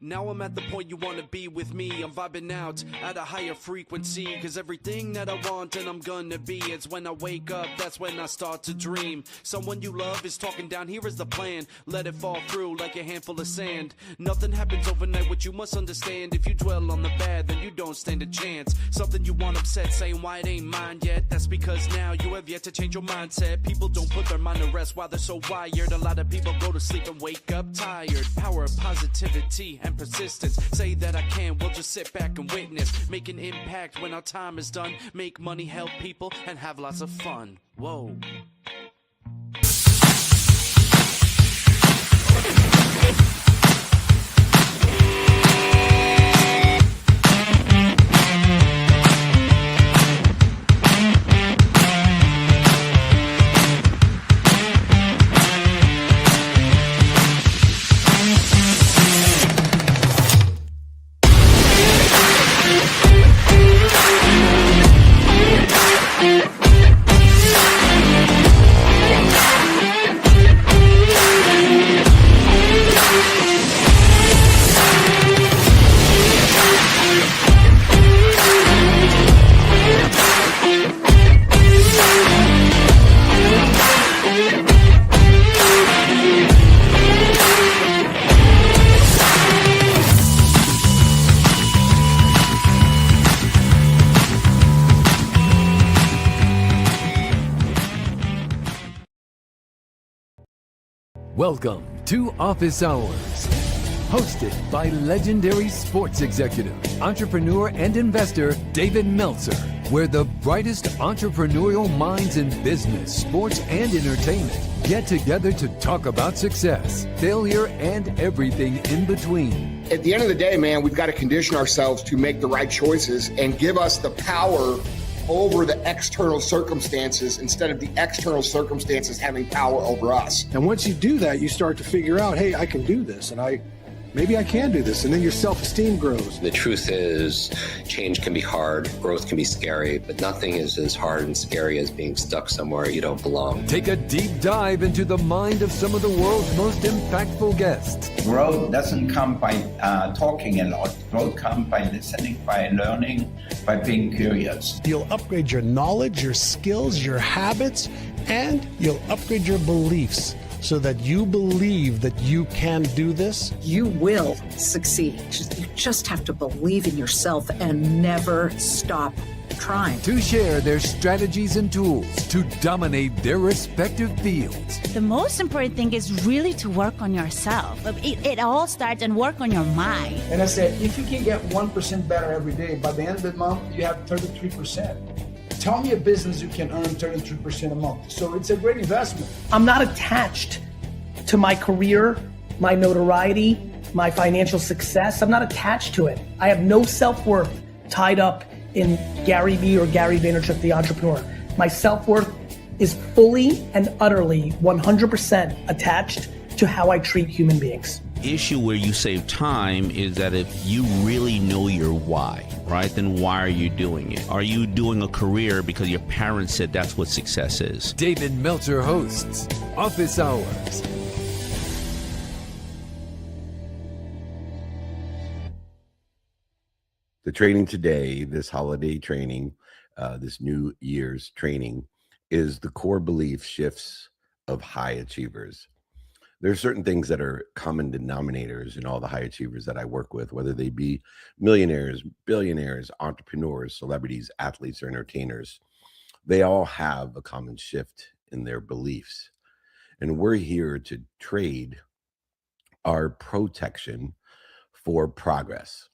Now I'm at the point you wanna be with me. I'm vibing out at a higher frequency, cause everything that I want and I'm gonna be, it's when I wake up, that's when I start to dream. Someone you love is talking down, here is the plan. Let it fall through like a handful of sand. Nothing happens overnight, what you must understand. If you dwell on the bad, then you don't stand a chance. Something you want upset, saying why it ain't mine yet. That's because now you have yet to change your mindset. People don't put their mind to rest while they're so wired. A lot of people go to sleep and wake up tired. Power of positivity and persistence. Say that I can, we'll just sit back and witness. Make an impact when our time is done. Make money, help people, and have lots of fun. Whoa. Welcome to Office Hours, hosted by legendary sports executive, entrepreneur, and investor David Meltzer, where the brightest entrepreneurial minds in business, sports, and entertainment get together to talk about success, failure, and everything in between. At the end of the day, man, we've got to condition ourselves to make the right choices and give us the power over the external circumstances instead of the external circumstances having power over us. And once you do that, you start to figure out, hey, I can do this, and maybe I can do this, and then your self-esteem grows. The truth is, change can be hard, growth can be scary, but nothing is as hard and scary as being stuck somewhere you don't belong. Take a deep dive into the mind of some of the world's most impactful guests. Growth doesn't come by talking a lot. Growth comes by listening, by learning, by being curious. You'll upgrade your knowledge, your skills, your habits, and you'll upgrade your beliefs so that you believe that you can do this. You will succeed. You just have to believe in yourself and never stop trying. To share their strategies and tools to dominate their respective fields. The most important thing is really to work on yourself. It all starts and work on your mind. And I said, if you can get 1% better every day, by the end of the month, you have 33%. Tell me a business you can earn 33% a month. So it's a great investment. I'm not attached to my career, my notoriety, my financial success. I'm not attached to it. I have no self-worth tied up in Gary Vee or Gary Vaynerchuk, the entrepreneur. My self-worth is fully and utterly 100% attached to how I treat human beings. Issue where you save time is that if you really know your why, right, then why are you doing it? Are you doing a career because your parents said that's what success is? David Meltzer hosts Office Hours. The training today, this holiday training, this New Year's training, is the core belief shifts of high achievers. There are certain things that are common denominators in all the high achievers that I work with, whether they be millionaires, billionaires, entrepreneurs, celebrities, athletes, or entertainers. They all have a common shift in their beliefs. And we're here to trade our protection for progress.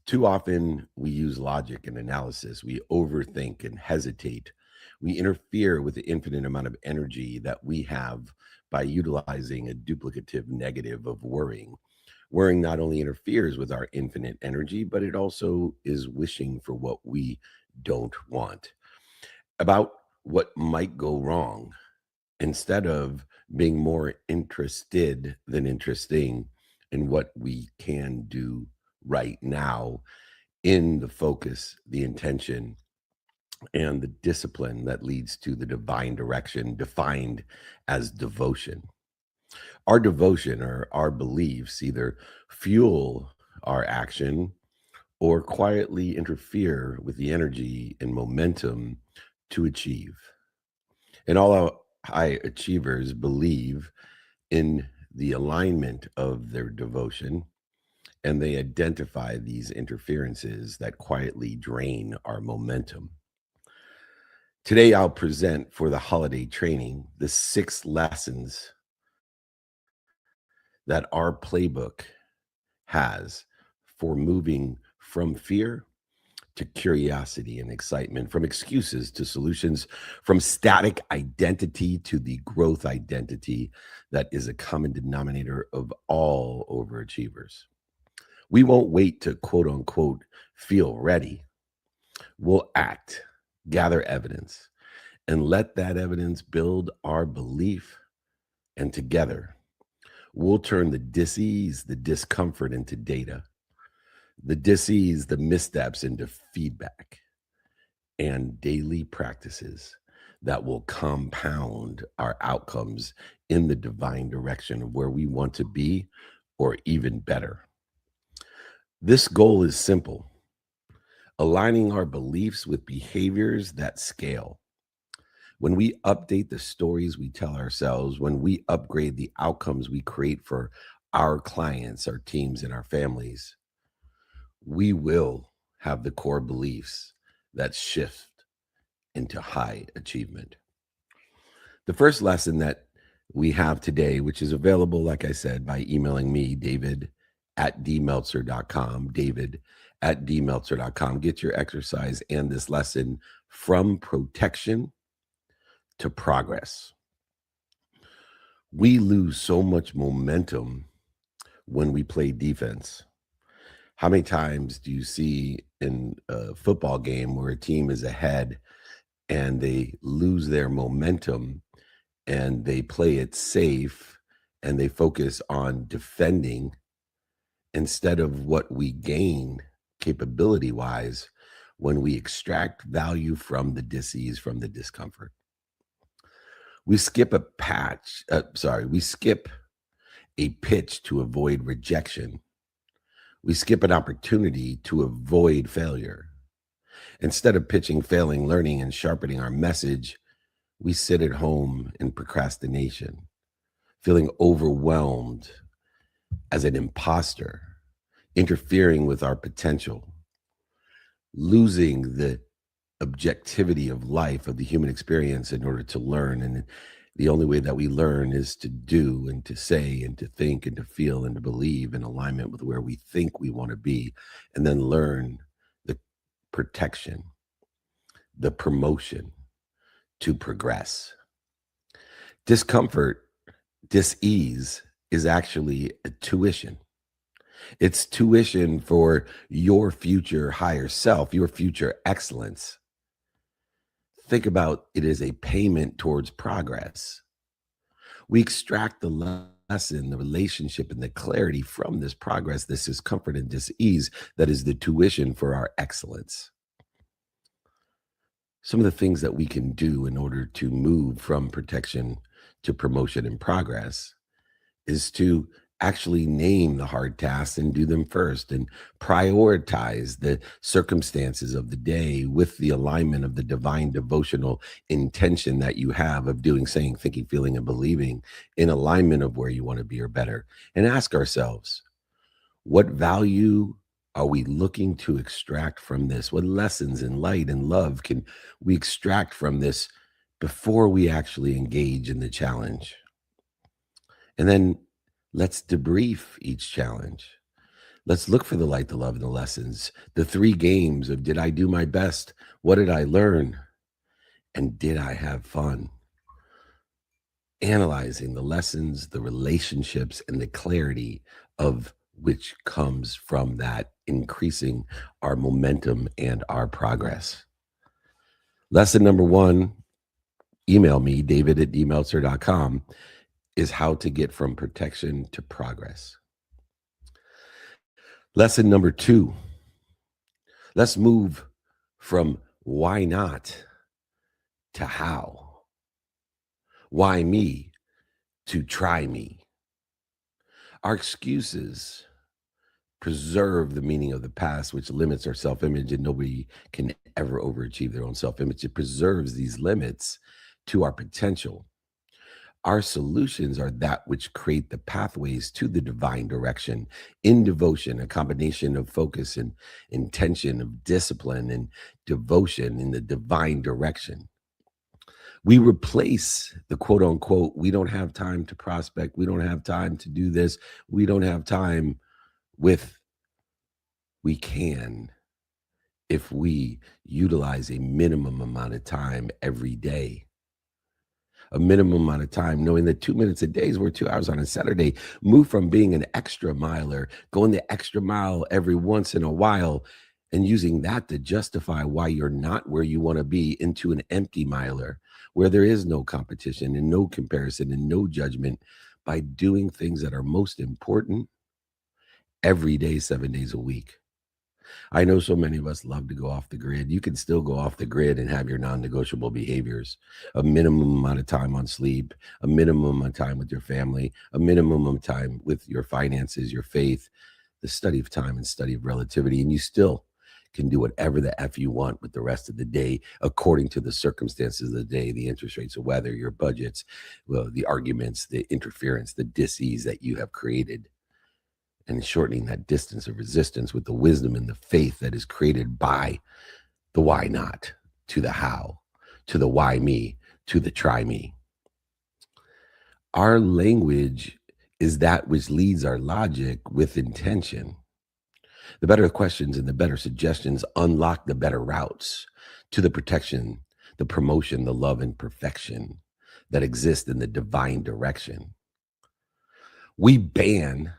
Too often we use logic and analysis. We overthink and hesitate. We interfere with the infinite amount of energy that we have by utilizing a duplicative negative of worrying. Worrying not only interferes with our infinite energy, but it also is wishing for what we don't want. About what might go wrong, instead of being more interested than interesting in what we can do right now, in the focus, the intention, and the discipline that leads to the divine direction defined as devotion. Our devotion or our beliefs either fuel our action or quietly interfere with the energy and momentum to achieve. And all our high achievers believe in the alignment of their devotion, and they identify these interferences that quietly drain our momentum. Today, I'll present for the holiday training the 6 lessons that our playbook has for moving from fear to curiosity and excitement, from excuses to solutions, from static identity to the growth identity that is a common denominator of all overachievers. We won't wait to quote unquote feel ready. We'll act, gather evidence, and let that evidence build our belief. And together, we'll turn the dis-ease, the discomfort into data, the dis-ease, the missteps into feedback, and daily practices that will compound our outcomes in the divine direction of where we want to be, or even better. This goal is simple: aligning our beliefs with behaviors that scale. When we update the stories we tell ourselves, when we upgrade the outcomes we create for our clients, our teams, and our families, we will have the core beliefs that shift into high achievement. The first lesson that we have today, which is available, like I said, by emailing me, david@dmeltzer.com, david@dmeltzer.com. Get your exercise and this lesson: from protection to progress. We lose so much momentum when we play defense. How many times do you see in a football game where a team is ahead and they lose their momentum and they play it safe and they focus on defending instead of what we gain capability-wise when we extract value from the dis-ease, from the discomfort? We skip a pitch to avoid rejection. We skip an opportunity to avoid failure. Instead of pitching, failing, learning, and sharpening our message, we sit at home in procrastination, feeling overwhelmed as an imposter, interfering with our potential, losing the objectivity of life, of the human experience, in order to learn. And the only way that we learn is to do and to say and to think and to feel and to believe in alignment with where we think we want to be, and then learn the protection, the promotion to progress. Discomfort, dis-ease is actually a tuition. It's tuition for your future higher self, your future excellence. Think about it as a payment towards progress. We extract the lesson, the relationship, and the clarity from this progress, this discomfort and dis-ease that is the tuition for our excellence. Some of the things that we can do in order to move from protection to promotion and progress is to actually name the hard tasks and do them first, and prioritize the circumstances of the day with the alignment of the divine devotional intention that you have of doing, saying, thinking, feeling, and believing in alignment of where you want to be or better. And ask ourselves, what value are we looking to extract from this? What lessons in light and love can we extract from this before we actually engage in the challenge? And then let's debrief each challenge. Let's look for the light, the love, and the lessons. The 3 games of: did I do my best? What did I learn? And did I have fun? Analyzing the lessons, the relationships, and the clarity of which comes from that, increasing our momentum and our progress. Lesson number 1, email me, david@dmeltzer.com, is how to get from protection to progress. Lesson number 2, let's move from why not to how. Why me to try me. Our excuses preserve the meaning of the past, which limits our self-image, and nobody can ever overachieve their own self-image. It preserves these limits to our potential. Our solutions are that which create the pathways to the divine direction in devotion, a combination of focus and intention, of discipline and devotion in the divine direction. We replace the quote unquote, we don't have time to prospect, we don't have time to do this, we don't have time, with we can if we utilize a minimum amount of time every day. A minimum amount of time, knowing that 2 minutes a day is worth 2 hours on a Saturday. Move from being an extra miler, going the extra mile every once in a while, and using that to justify why you're not where you want to be, into an empty miler where there is no competition and no comparison and no judgment, by doing things that are most important every day, 7 days a week. I know so many of us love to go off the grid. You can still go off the grid and have your non-negotiable behaviors: a minimum amount of time on sleep, a minimum amount of time with your family, a minimum of time with your finances, your faith, the study of time and study of relativity. And you still can do whatever the F you want with the rest of the day, according to the circumstances of the day, the interest rates, the weather, your budgets, well, the arguments, the interference, the dis-ease that you have created. And shortening that distance of resistance with the wisdom and the faith that is created by the why not, to the how, to the why me, to the try me. Our language is that which leads our logic with intention. The better questions and the better suggestions unlock the better routes to the protection, the promotion, the love and perfection that exist in the divine direction. We ban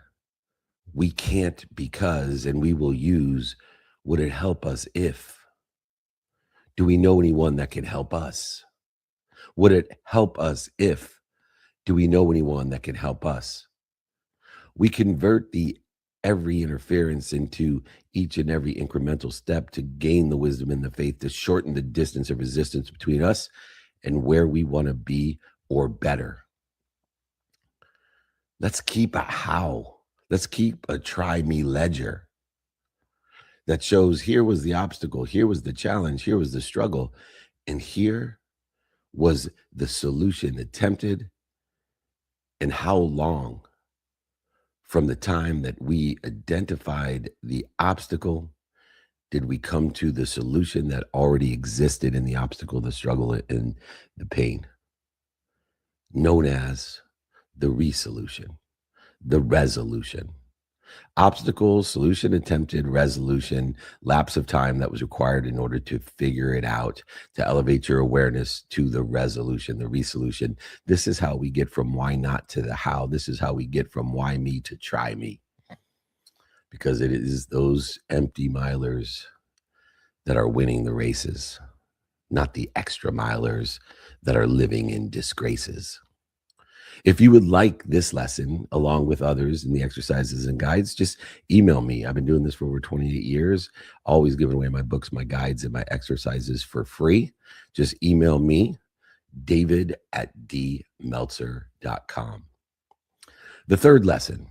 we can't because, and we will use, would it help us if? Do we know anyone that can help us? Would it help us if? Do we know anyone that can help us? We convert the every interference into each and every incremental step to gain the wisdom and the faith to shorten the distance of resistance between us and where we want to be or better. Let's keep a how. Let's keep a try me ledger that shows here was the obstacle, here was the challenge, here was the struggle, and here was the solution attempted, and how long from the time that we identified the obstacle did we come to the solution that already existed in the obstacle, the struggle, and the pain, known as the resolution. The resolution. Obstacle, solution attempted, resolution, lapse of time that was required in order to figure it out, to elevate your awareness to the resolution, the resolution. This is how we get from why not to the how. This is how we get from why me to try me. Because it is those empty milers that are winning the races, not the extra milers that are living in disgraces. If you would like this lesson, along with others in the exercises and guides, just email me. I've been doing this for over 28 years, always giving away my books, my guides, and my exercises for free. Just email me, david@dmeltzer.com. The third lesson,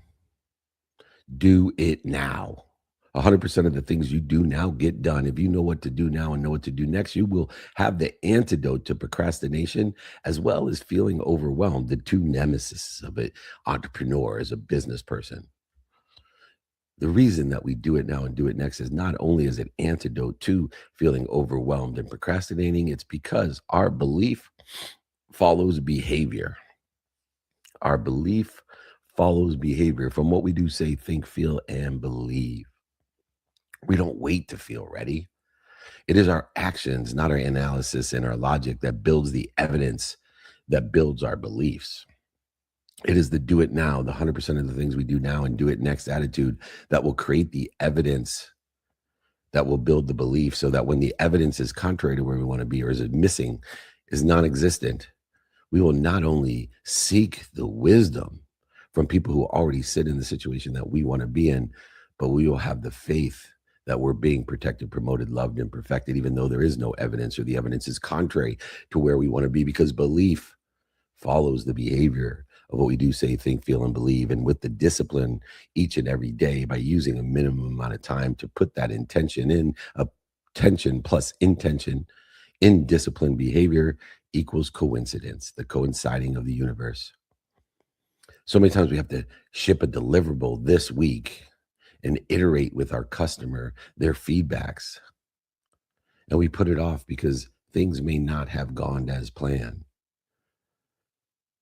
do it now. 100% of the things you do now get done. If you know what to do now and know what to do next, you will have the antidote to procrastination as well as feeling overwhelmed, the two nemesis of an entrepreneur, as a business person. The reason that we do it now and do it next is not only as an antidote to feeling overwhelmed and procrastinating, it's because our belief follows behavior. Our belief follows behavior from what we do, say, think, feel, and believe. We don't wait to feel ready. It is our actions, not our analysis and our logic, that builds the evidence that builds our beliefs. It is the do it now, the 100% of the things we do now and do it next attitude that will create the evidence that will build the belief, so that when the evidence is contrary to where we want to be, or is it missing, is non-existent, we will not only seek the wisdom from people who already sit in the situation that we want to be in, but we will have the faith that we're being protected, promoted, loved, and perfected, even though there is no evidence, or the evidence is contrary to where we want to be, because belief follows the behavior of what we do, say, think, feel, and believe. And with the discipline each and every day, by using a minimum amount of time to put that intention in, attention plus intention in disciplined behavior equals coincidence, the coinciding of the universe. So many times we have to ship a deliverable this week and iterate with our customer their feedbacks. And we put it off because things may not have gone as planned.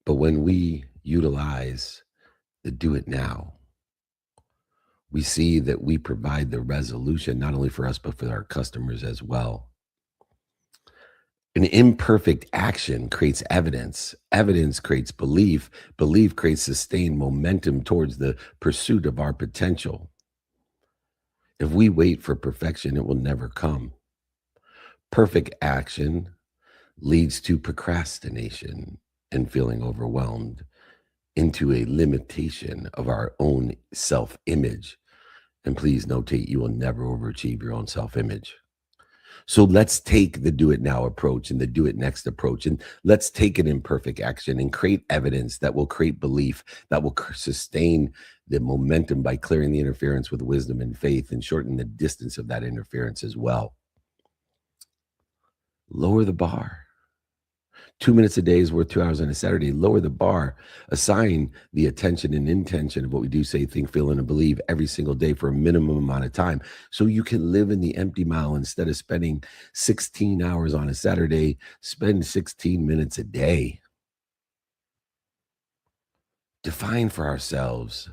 But when we utilize the do it now, we see that we provide the resolution not only for us, but for our customers as well. An imperfect action creates evidence. Evidence creates belief. Belief creates sustained momentum towards the pursuit of our potential. If we wait for perfection, it will never come. Perfect action leads to procrastination and feeling overwhelmed, into a limitation of our own self-image. And please notate, you will never overachieve your own self-image. So let's take the do it now approach and the do it next approach, and let's take an imperfect action and create evidence that will create belief, that will sustain the momentum by clearing the interference with wisdom and faith and shorten the distance of that interference as well. Lower the bar. 2 minutes a day is worth 2 hours on a Saturday. Lower the bar. Assign the attention and intention of what we do, say, think, feel, and believe every single day for a minimum amount of time, so you can live in the empty mile. Instead of spending 16 hours on a Saturday, spend 16 minutes a day. Define for ourselves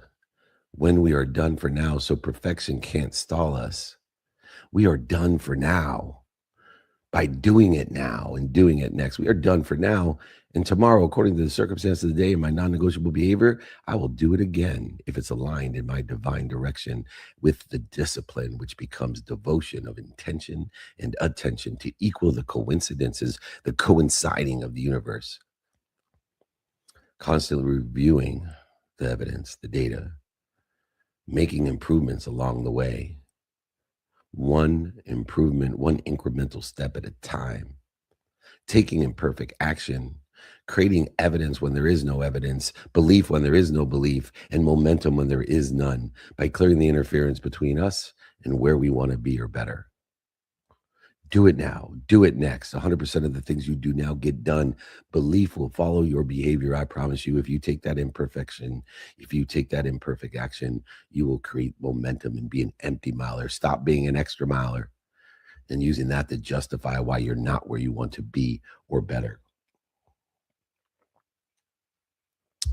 when we are done for now, so perfection can't stall us. We are done for now. By doing it now and doing it next. We are done for now. And tomorrow, according to the circumstance of the day and my non-negotiable behavior, I will do it again if it's aligned in my divine direction with the discipline, which becomes devotion of intention and attention to equal the coincidences, the coinciding of the universe. Constantly reviewing the evidence, the data, making improvements along the way. One improvement, one incremental step at a time, taking imperfect action, creating evidence when there is no evidence, belief when there is no belief, and momentum when there is none, by clearing the interference between us and where we want to be or better. Do it now. Do it next. 100% of the things you do now get done. Belief will follow your behavior. I promise you, if you take that imperfection, if you take that imperfect action, you will create momentum and be an empty miler. Stop being an extra miler and using that to justify why you're not where you want to be or better.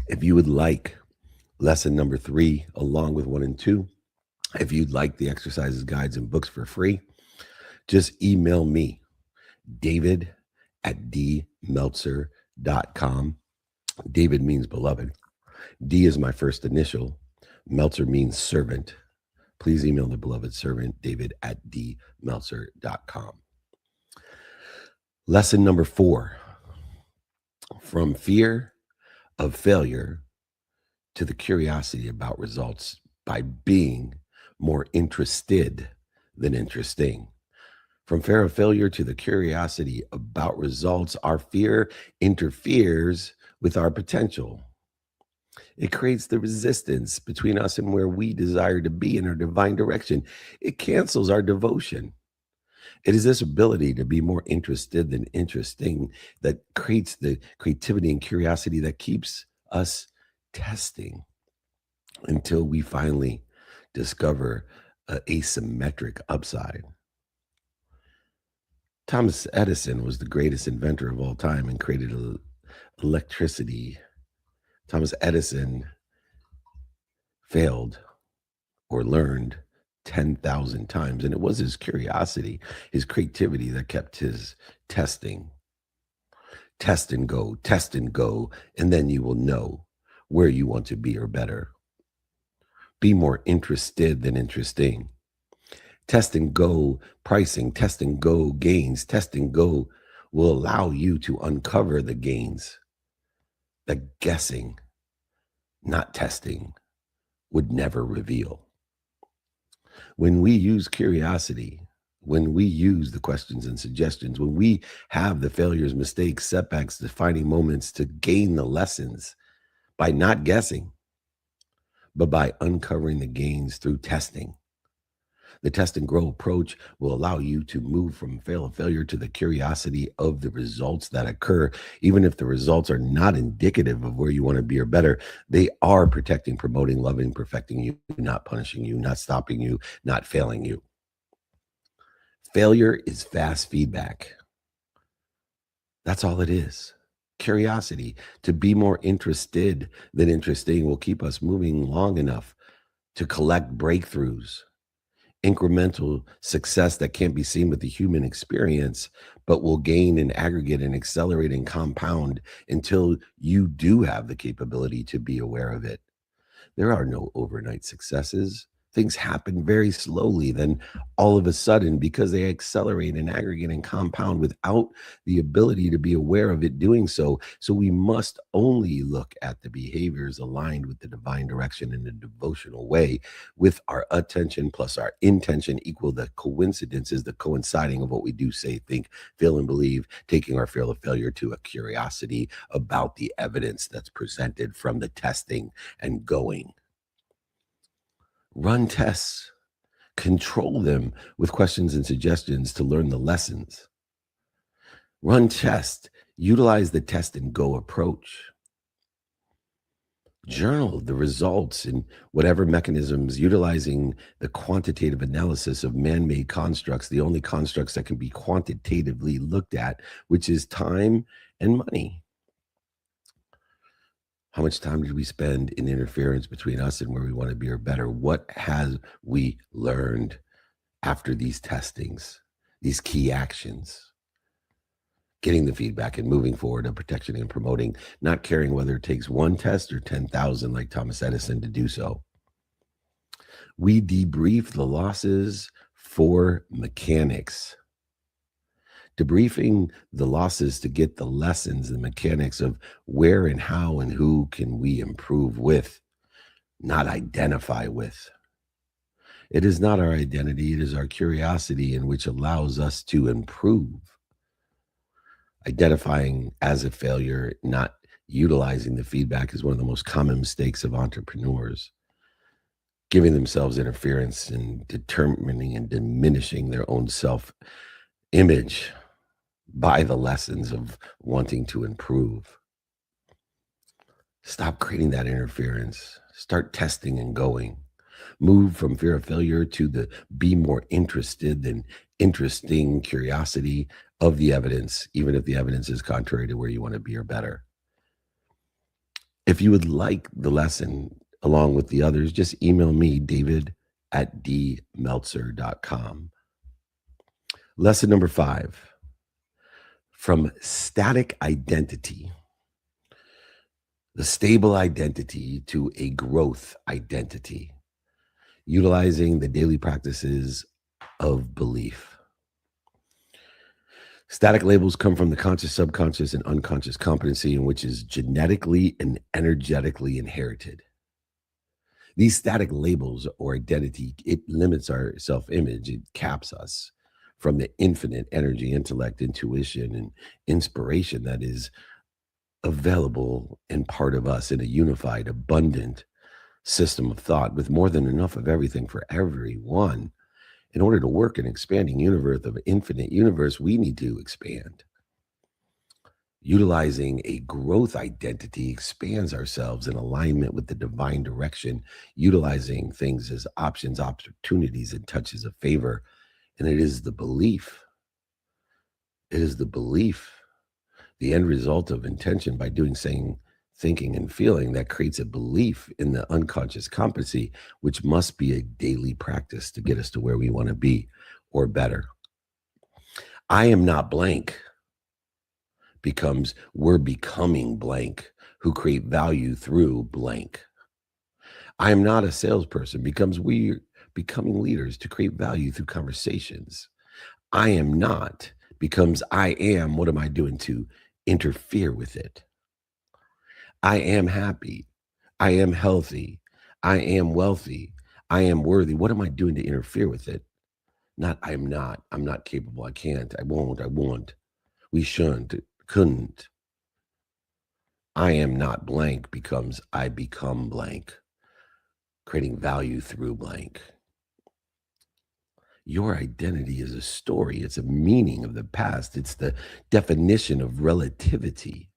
If you would like lesson number 3, along with 1 and 2, if you'd like the exercises, guides, and books for free, just email me, david@dmeltzer.com. David means beloved. D is my first initial. Meltzer means servant. Please email the beloved servant, david@dmeltzer.com. Lesson number 4, from fear of failure to the curiosity about results by being more interested than interesting. From fear of failure to the curiosity about results, our fear interferes with our potential. It creates the resistance between us and where we desire to be in our divine direction. It cancels our devotion. It is this ability to be more interested than interesting that creates the creativity and curiosity that keeps us testing until we finally discover an asymmetric upside. Thomas Edison was the greatest inventor of all time and created electricity. Thomas Edison failed or learned 10,000 times, and it was his curiosity, his creativity that kept his testing. Test and go, and then you will know where you want to be or better. Be more interested than interesting. Test and go pricing, test and go gains, test and go will allow you to uncover the gains that guessing, not testing, would never reveal. When we use curiosity, when we use the questions and suggestions, when we have the failures, mistakes, setbacks, defining moments to gain the lessons by not guessing, but by uncovering the gains through testing. The test and grow approach will allow you to move from failure to the curiosity of the results that occur. Even if the results are not indicative of where you want to be or better, they are protecting, promoting, loving, perfecting you, not punishing you, not stopping you, not failing you. Failure is fast feedback. That's all it is. Curiosity, to be more interested than interesting, will keep us moving long enough to collect breakthroughs, incremental success that can't be seen with the human experience, but will gain and aggregate and accelerate and compound until you do have the capability to be aware of it. There are no overnight successes. Things happen very slowly, then all of a sudden, because they accelerate and aggregate and compound without the ability to be aware of it doing so. So we must only look at the behaviors aligned with the divine direction in a devotional way, with our attention plus our intention equal the coincidences, the coinciding of what we do, say, think, feel, and believe, taking our fear of failure to a curiosity about the evidence that's presented from the testing and going. Run tests, control them with questions and suggestions to learn the lessons. Run tests, utilize the test and go approach. Journal the results in whatever mechanisms, utilizing the quantitative analysis of man-made constructs, the only constructs that can be quantitatively looked at, which is time and money. How much time did we spend in interference between us and where we want to be or better? What have we learned after these testings, these key actions? Getting the feedback and moving forward of protection and promoting, not caring whether it takes one test or 10,000 like Thomas Edison to do so. We debrief the losses for mechanics. Debriefing the losses to get the lessons, the mechanics of where and how and who can we improve with, not identify with. It is not our identity, it is our curiosity in which allows us to improve. Identifying as a failure, not utilizing the feedback, is one of the most common mistakes of entrepreneurs. Giving themselves interference and determining and diminishing their own self-image by the lessons of wanting to improve. Stop creating that interference. Start testing and going. Move from fear of failure to the be more interested than interesting curiosity of the evidence, even if the evidence is contrary to where you want to be or better. If you would like the lesson along with the others, just email me, david@dmeltzer.com. Lesson number 5. From static identity, the stable identity, to a growth identity, utilizing the daily practices of belief. Static labels come from the conscious, subconscious, and unconscious competency, in which is genetically and energetically inherited. These static labels or identity, it limits our self-image, it caps us from the infinite energy, intellect, intuition, and inspiration that is available and part of us in a unified, abundant system of thought with more than enough of everything for everyone. In order to work an expanding universe of an infinite universe, we need to expand. Utilizing a growth identity expands ourselves in alignment with the divine direction, utilizing things as options, opportunities, and touches of favor. And it is the belief. It is the belief, the end result of intention by doing, saying, thinking, and feeling that creates a belief in the unconscious competency, which must be a daily practice to get us to where we want to be or better. I am not blank becomes we're becoming blank, who create value through blank. I am not a salesperson becomes we're becoming leaders to create value through conversations. I am not becomes I am, what am I doing to interfere with it? I am happy. I am healthy. I am wealthy. I am worthy. What am I doing to interfere with it? Not I'm not capable. I can't. I won't. We shouldn't. Couldn't. I am not blank becomes I become blank, creating value through blank. Your identity is a story. It's a meaning of the past. It's the definition of relativity.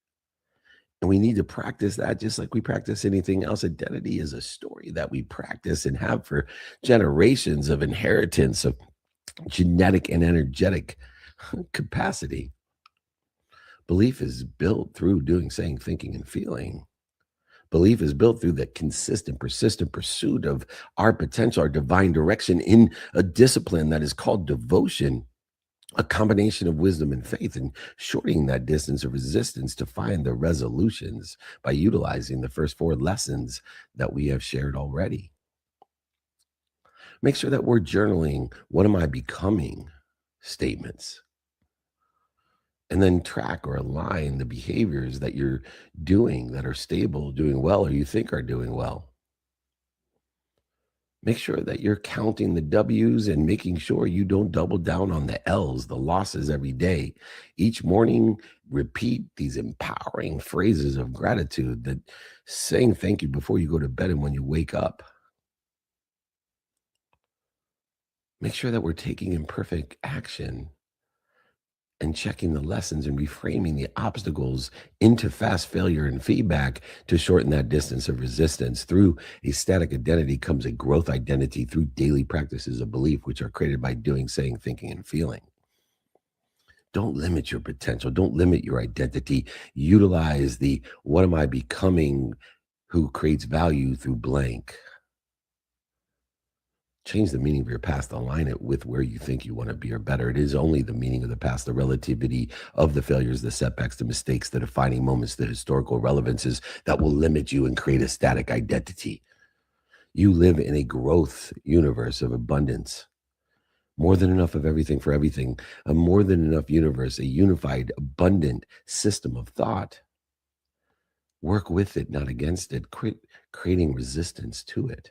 And we need to practice that just like we practice anything else. Identity is a story that we practice and have for generations of inheritance of genetic and energetic capacity. Belief is built through doing, saying, thinking, and feeling. Belief is built through the consistent, persistent pursuit of our potential, our divine direction in a discipline that is called devotion, a combination of wisdom and faith, and shortening that distance of resistance to find the resolutions by utilizing the first 4 lessons that we have shared already. Make sure that we're journaling, what am I becoming statements? And then track or align the behaviors that you're doing that are stable, doing well, or you think are doing well. Make sure that you're counting the W's and making sure you don't double down on the L's, the losses every day. Each morning, repeat these empowering phrases of gratitude, that saying thank you before you go to bed and when you wake up. Make sure that we're taking imperfect action and checking the lessons and reframing the obstacles into fast failure and feedback to shorten that distance of resistance. Through a static identity comes a growth identity through daily practices of belief, which are created by doing, saying, thinking, and feeling. Don't limit your potential. Don't limit your identity. Utilize the what am I becoming who creates value through blank. Change the meaning of your past, align it with where you think you want to be or better. It is only the meaning of the past, the relativity of the failures, the setbacks, the mistakes, the defining moments, the historical relevances that will limit you and create a static identity. You live in a growth universe of abundance. More than enough of everything for everything. A more than enough universe, a unified, abundant system of thought. Work with it, not against it, creating resistance to it.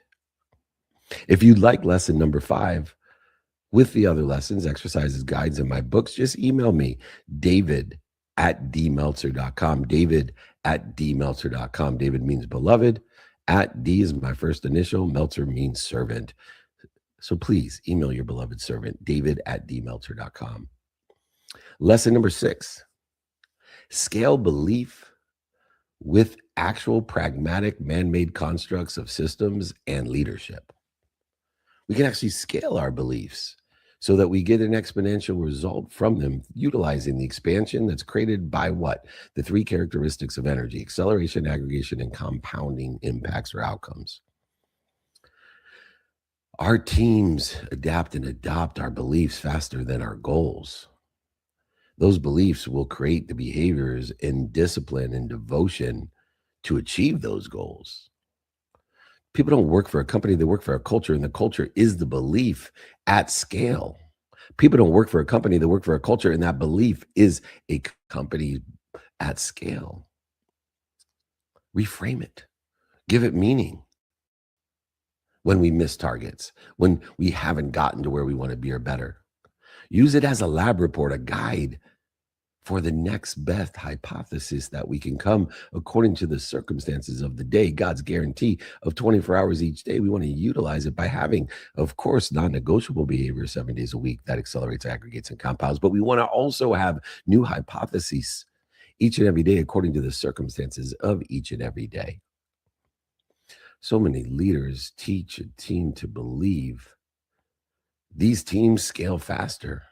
If you'd like lesson number 5 with the other lessons, exercises, guides, and my books, just email me, david@dmeltzer.com, david@dmeltzer.com. David means beloved. @D is my first initial. Meltzer means servant. So please email your beloved servant, david@dmeltzer.com. Lesson number 6, scale belief with actual pragmatic man-made constructs of systems and leadership. We can actually scale our beliefs so that we get an exponential result from them, utilizing the expansion that's created by what? The 3 characteristics of energy: acceleration, aggregation, and compounding impacts or outcomes. Our teams adapt and adopt our beliefs faster than our goals. Those beliefs will create the behaviors and discipline and devotion to achieve those goals. People don't work for a company, they work for a culture, and the culture is the belief at scale. People don't work for a company, they work for a culture, and that belief is a company at scale. Reframe it. Give it meaning. When we miss targets, when we haven't gotten to where we want to be or better. Use it as a lab report, a guide for the next best hypothesis that we can come according to the circumstances of the day. God's guarantee of 24 hours each day. We want to utilize it by having, of course, non-negotiable behavior 7 days a week that accelerates, aggregates, and compounds. But we want to also have new hypotheses each and every day according to the circumstances of each and every day. So many leaders teach a team to believe. These teams scale faster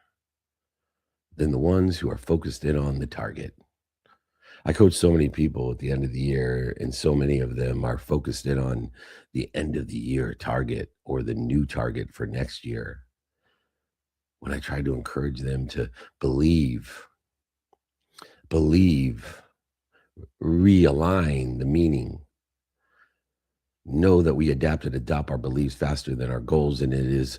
than the ones who are focused in on the target. I coach so many people at the end of the year, and so many of them are focused in on the end of the year target or the new target for next year. When I try to encourage them to believe, realign the meaning, know that we adapt and adopt our beliefs faster than our goals. And it is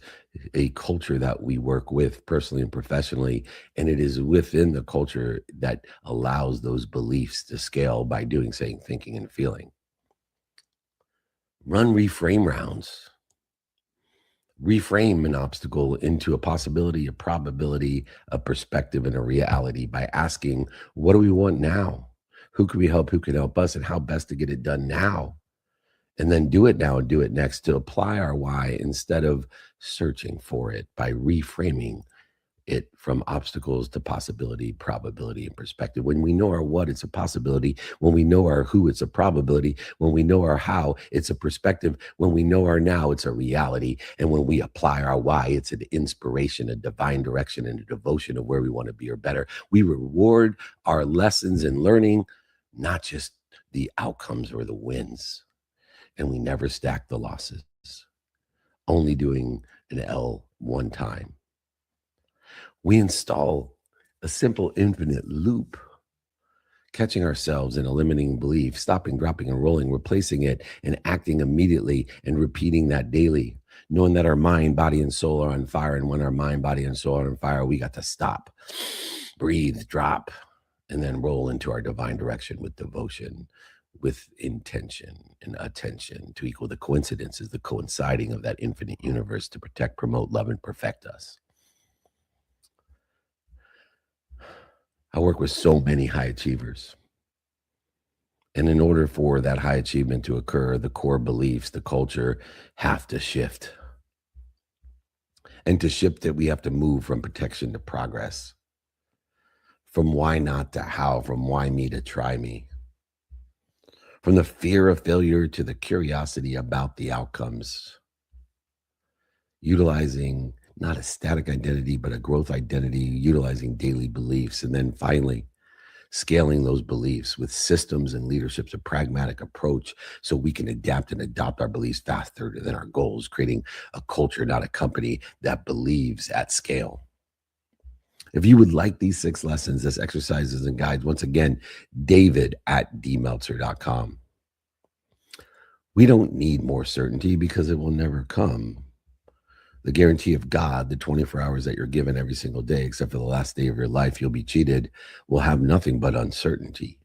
a culture that we work with personally and professionally. And it is within the culture that allows those beliefs to scale by doing, saying, thinking, and feeling. Run reframe rounds. Reframe an obstacle into a possibility, a probability, a perspective, and a reality by asking, what do we want now? Who can we help? Who can help us? And how best to get it done now? And then do it now and do it next, to apply our why instead of searching for it, by reframing it from obstacles to possibility, probability, and perspective. When we know our what, it's a possibility. When we know our who, it's a probability. When we know our how, it's a perspective. When we know our now, it's a reality. And when we apply our why, it's an inspiration, a divine direction, and a devotion of where we want to be or better. We reward our lessons and learning, not just the outcomes or the wins. And we never stack the losses, only doing an L one time. We install a simple infinite loop, catching ourselves in a limiting belief, stopping, dropping, and rolling, replacing it, and acting immediately, and repeating that daily, knowing that our mind, body, and soul are on fire. And when our mind, body, and soul are on fire, we got to stop, breathe, drop, and then roll into our divine direction with devotion, with intention and attention, to equal the coincidences, the coinciding of that infinite universe, to protect, promote, love, and perfect us. I work with so many high achievers. And in order for that high achievement to occur, the core beliefs, the culture have to shift. And to shift it, we have to move from protection to progress. From why not to how, from why me to try me. From the fear of failure to the curiosity about the outcomes. Utilizing not a static identity, but a growth identity, utilizing daily beliefs. And then finally, scaling those beliefs with systems and leadership's a pragmatic approach, so we can adapt and adopt our beliefs faster than our goals, creating a culture, not a company, that believes at scale. If you would like these 6 lessons as exercises and guides, once again, david@dmeltzer.com. We don't need more certainty because it will never come. The guarantee of God, the 24 hours that you're given every single day, except for the last day of your life, you'll be cheated, will have nothing but uncertainty.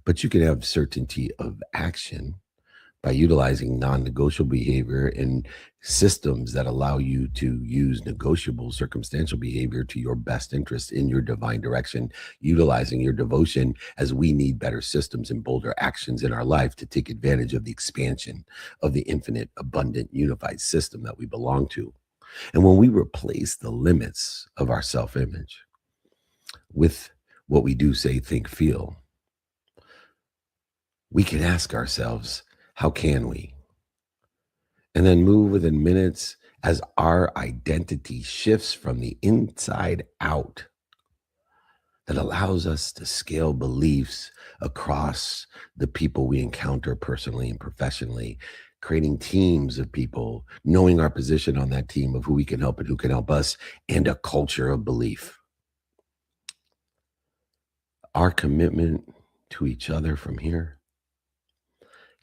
But you can have certainty of action by utilizing non-negotiable behavior and systems that allow you to use negotiable circumstantial behavior to your best interest in your divine direction, utilizing your devotion, as we need better systems and bolder actions in our life to take advantage of the expansion of the infinite, abundant, unified system that we belong to. And when we replace the limits of our self-image with what we do, say, think, feel, we can ask ourselves, how can we? And then move within minutes as our identity shifts from the inside out, that allows us to scale beliefs across the people we encounter personally and professionally, creating teams of people, knowing our position on that team of who we can help and who can help us, and a culture of belief. Our commitment to each other from here: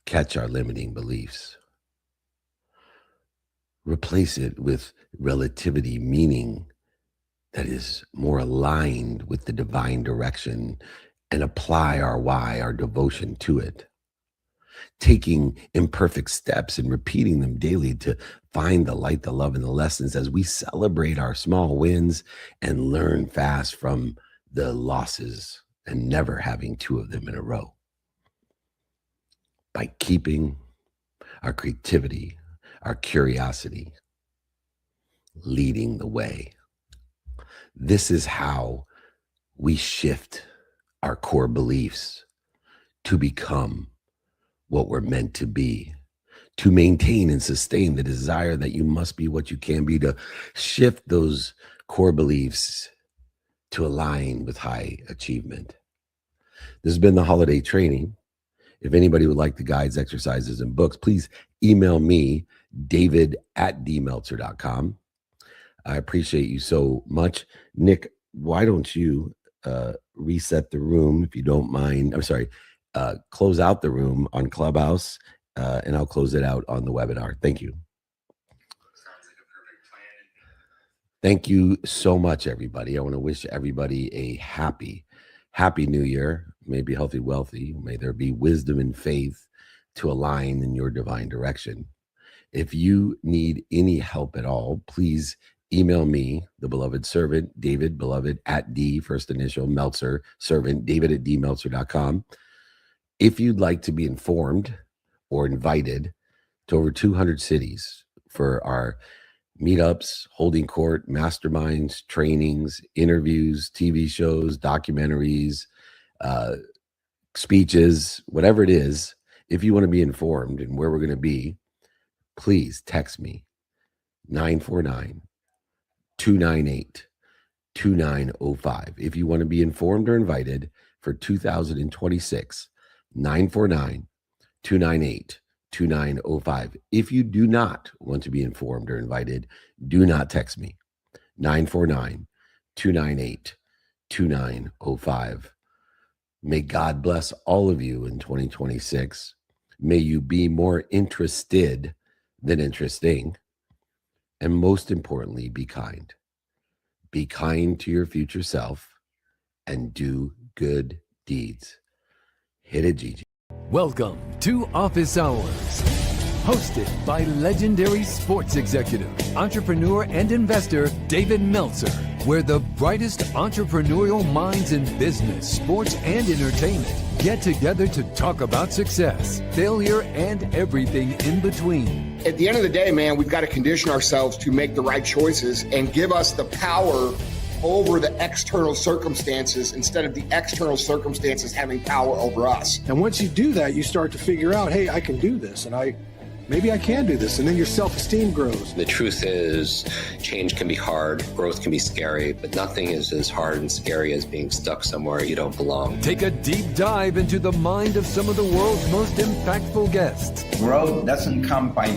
catch our limiting beliefs. Replace it with relativity, meaning that is more aligned with the divine direction, and apply our why, our devotion to it. Taking imperfect steps and repeating them daily to find the light, the love, and the lessons as we celebrate our small wins and learn fast from the losses, and never having 2 of them in a row. By keeping our creativity, our curiosity, leading the way. This is how we shift our core beliefs to become what we're meant to be, to maintain and sustain the desire that you must be what you can be, to shift those core beliefs to align with high achievement. This has been the holiday training. If anybody would like the guides, exercises, and books, please email me, david@dmeltzer.com. I appreciate you so much. Nick, why don't you reset the room, if you don't mind? I'm sorry, close out the room on Clubhouse, and I'll close it out on the webinar. Thank you. Sounds like a perfect plan. Thank you so much, everybody. I want to wish everybody a happy New Year. May be healthy, wealthy. May there be wisdom and faith to align in your divine direction. If you need any help at all, please email me, the beloved servant, David, beloved at D, first initial, Meltzer, servant, David at dmeltzer.com. If you'd like to be informed or invited to over 200 cities for our meetups, holding court, masterminds, trainings, interviews, TV shows, documentaries, speeches, whatever it is, if you want to be informed and where we're going to be, please text me 949-298-2905. If you want to be informed or invited for 2026, 949-298-2905. If you do not want to be informed or invited, do not text me 949-298-2905. May God bless all of you in 2026. May you be more interested than interesting. And most importantly, be kind. Be kind to your future self and do good deeds. Hit it, Gigi. Welcome to Office Hours, hosted by legendary sports executive, entrepreneur, and investor David Meltzer, where the brightest entrepreneurial minds in business, sports, and entertainment get together to talk about success, failure, and everything in between. At the end of the day, man, we've got to condition ourselves to make the right choices and give us the power over the external circumstances instead of the external circumstances having power over us. And once you do that, you start to figure out, hey, I can do this, and maybe I can do this, and then your self-esteem grows. The truth is, change can be hard, growth can be scary, but nothing is as hard and scary as being stuck somewhere you don't belong. Take a deep dive into the mind of some of the world's most impactful guests. Growth doesn't come by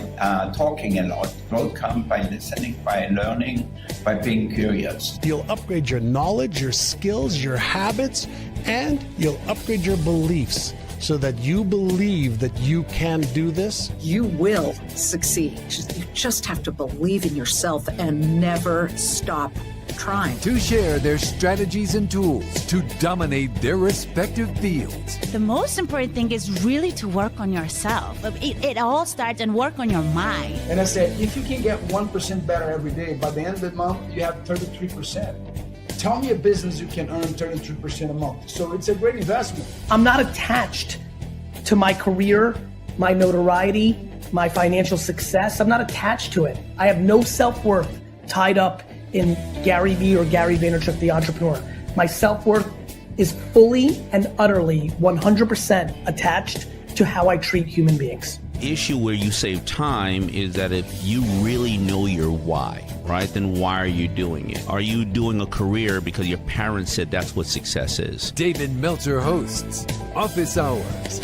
talking a lot. Growth comes by listening, by learning, by being curious. You'll upgrade your knowledge, your skills, your habits, and you'll upgrade your beliefs so that you believe that you can do this. You will succeed. You just have to believe in yourself and never stop trying. To share their strategies and tools to dominate their respective fields. The most important thing is really to work on yourself. It all starts and work on your mind. And I said, if you can get 1% better every day, by the end of the month, you have 33%. Tell me a business you can earn 33% a month. So it's a great investment. I'm not attached to my career, my notoriety, my financial success. I'm not attached to it. I have no self-worth tied up in Gary Vee or Gary Vaynerchuk, the entrepreneur. My self-worth is fully and utterly 100% attached to how I treat human beings. Issue where you save time is that if you really know your why, right, then why are you doing it? Are you doing a career because your parents said that's what success is? David Meltzer hosts Office Hours.